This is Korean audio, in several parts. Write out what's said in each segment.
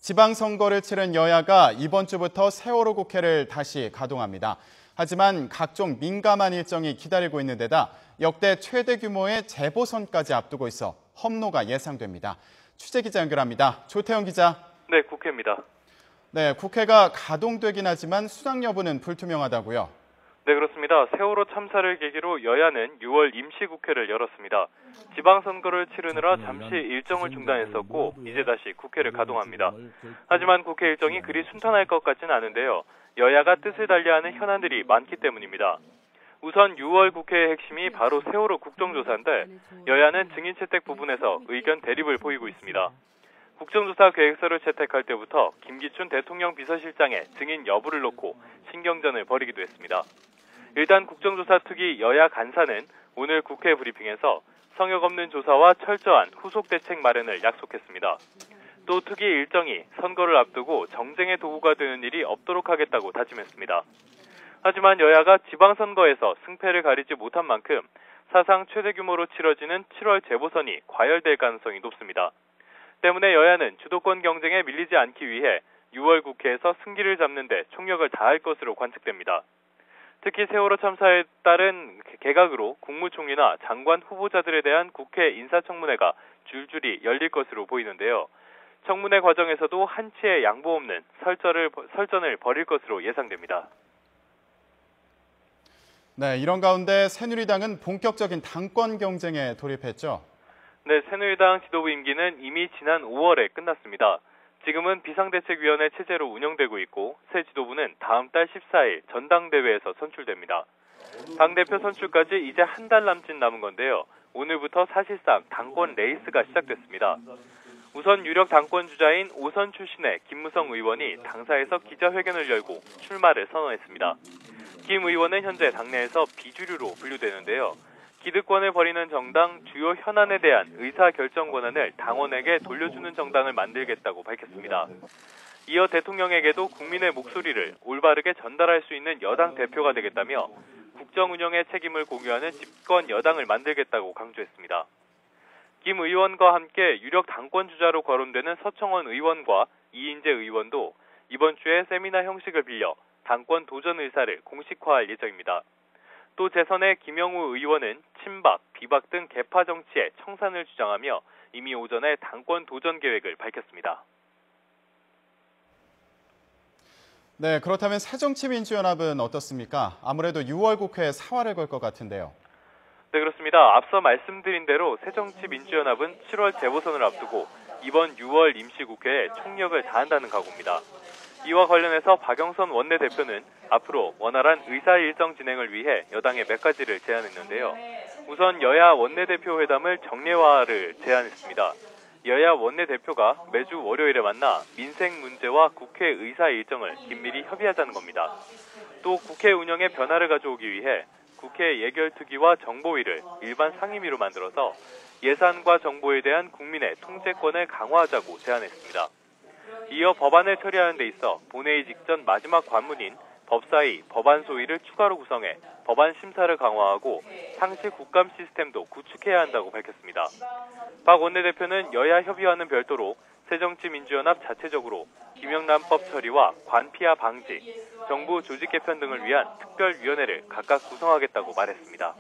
지방선거를 치른 여야가 이번 주부터 세월호 국회를 다시 가동합니다. 하지만 각종 민감한 일정이 기다리고 있는 데다 역대 최대 규모의 재보선까지 앞두고 있어 험로가 예상됩니다. 취재기자 연결합니다. 조태영 기자. 네, 국회입니다. 네, 국회가 가동되긴 하지만 수당 여부는 불투명하다고요. 네, 그렇습니다. 세월호 참사를 계기로 여야는 6월 임시국회를 열었습니다. 지방선거를 치르느라 잠시 일정을 중단했었고 이제 다시 국회를 가동합니다. 하지만 국회 일정이 그리 순탄할 것 같지는 않은데요. 여야가 뜻을 달리하는 현안들이 많기 때문입니다. 우선 6월 국회의 핵심이 바로 세월호 국정조사인데 여야는 증인 채택 부분에서 의견 대립을 보이고 있습니다. 국정조사 계획서를 채택할 때부터 김기춘 대통령 비서실장의 증인 여부를 놓고 신경전을 벌이기도 했습니다. 일단 국정조사 특위 여야 간사는 오늘 국회 브리핑에서 성역 없는 조사와 철저한 후속 대책 마련을 약속했습니다. 또 특위 일정이 선거를 앞두고 정쟁의 도구가 되는 일이 없도록 하겠다고 다짐했습니다. 하지만 여야가 지방선거에서 승패를 가리지 못한 만큼 사상 최대 규모로 치러지는 7월 재보선이 과열될 가능성이 높습니다. 때문에 여야는 주도권 경쟁에 밀리지 않기 위해 6월 국회에서 승기를 잡는 데 총력을 다할 것으로 관측됩니다. 특히 세월호 참사에 따른 개각으로 국무총리나 장관 후보자들에 대한 국회 인사청문회가 줄줄이 열릴 것으로 보이는데요. 청문회 과정에서도 한치의 양보 없는 설전을 벌일 것으로 예상됩니다. 네, 이런 가운데 새누리당은 본격적인 당권 경쟁에 돌입했죠. 네, 새누리당 지도부 임기는 이미 지난 5월에 끝났습니다. 지금은 비상대책위원회 체제로 운영되고 있고 새 지도부는 다음 달 14일 전당대회에서 선출됩니다. 당대표 선출까지 이제 한 달 남짓 남은 건데요. 오늘부터 사실상 당권 레이스가 시작됐습니다. 우선 유력 당권 주자인 오선 출신의 김무성 의원이 당사에서 기자회견을 열고 출마를 선언했습니다. 김 의원은 현재 당내에서 비주류로 분류되는데요. 기득권을 벌이는 정당 주요 현안에 대한 의사결정 권한을 당원에게 돌려주는 정당을 만들겠다고 밝혔습니다. 이어 대통령에게도 국민의 목소리를 올바르게 전달할 수 있는 여당 대표가 되겠다며 국정 운영의 책임을 공유하는 집권 여당을 만들겠다고 강조했습니다. 김 의원과 함께 유력 당권 주자로 거론되는 서청원 의원과 이인재 의원도 이번 주에 세미나 형식을 빌려 당권 도전 의사를 공식화할 예정입니다. 또 재선의 김영우 의원은 친박, 비박 등 개파 정치의 청산을 주장하며 이미 오전에 당권 도전 계획을 밝혔습니다. 네, 그렇다면 새정치민주연합은 어떻습니까? 아무래도 6월 국회에 사활을 걸 것 같은데요. 네, 그렇습니다. 앞서 말씀드린 대로 새정치민주연합은 7월 재보선을 앞두고 이번 6월 임시국회에 총력을 다한다는 각오입니다. 이와 관련해서 박영선 원내대표는 앞으로 원활한 의사일정 진행을 위해 여당에 몇 가지를 제안했는데요. 우선 여야 원내대표 회담을 정례화를 제안했습니다. 여야 원내대표가 매주 월요일에 만나 민생 문제와 국회 의사일정을 긴밀히 협의하자는 겁니다. 또 국회 운영에 변화를 가져오기 위해 국회 예결특위와 정보위를 일반 상임위로 만들어서 예산과 정보에 대한 국민의 통제권을 강화하자고 제안했습니다. 이어 법안을 처리하는 데 있어 본회의 직전 마지막 관문인 법사위, 법안소위를 추가로 구성해 법안 심사를 강화하고 상시 국감 시스템도 구축해야 한다고 밝혔습니다. 박 원내대표는 여야 협의와는 별도로 새정치민주연합 자체적으로 김영란법 처리와 관피아 방지, 정부 조직 개편 등을 위한 특별위원회를 각각 구성하겠다고 말했습니다.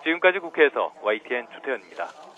지금까지 국회에서 YTN 조태현입니다.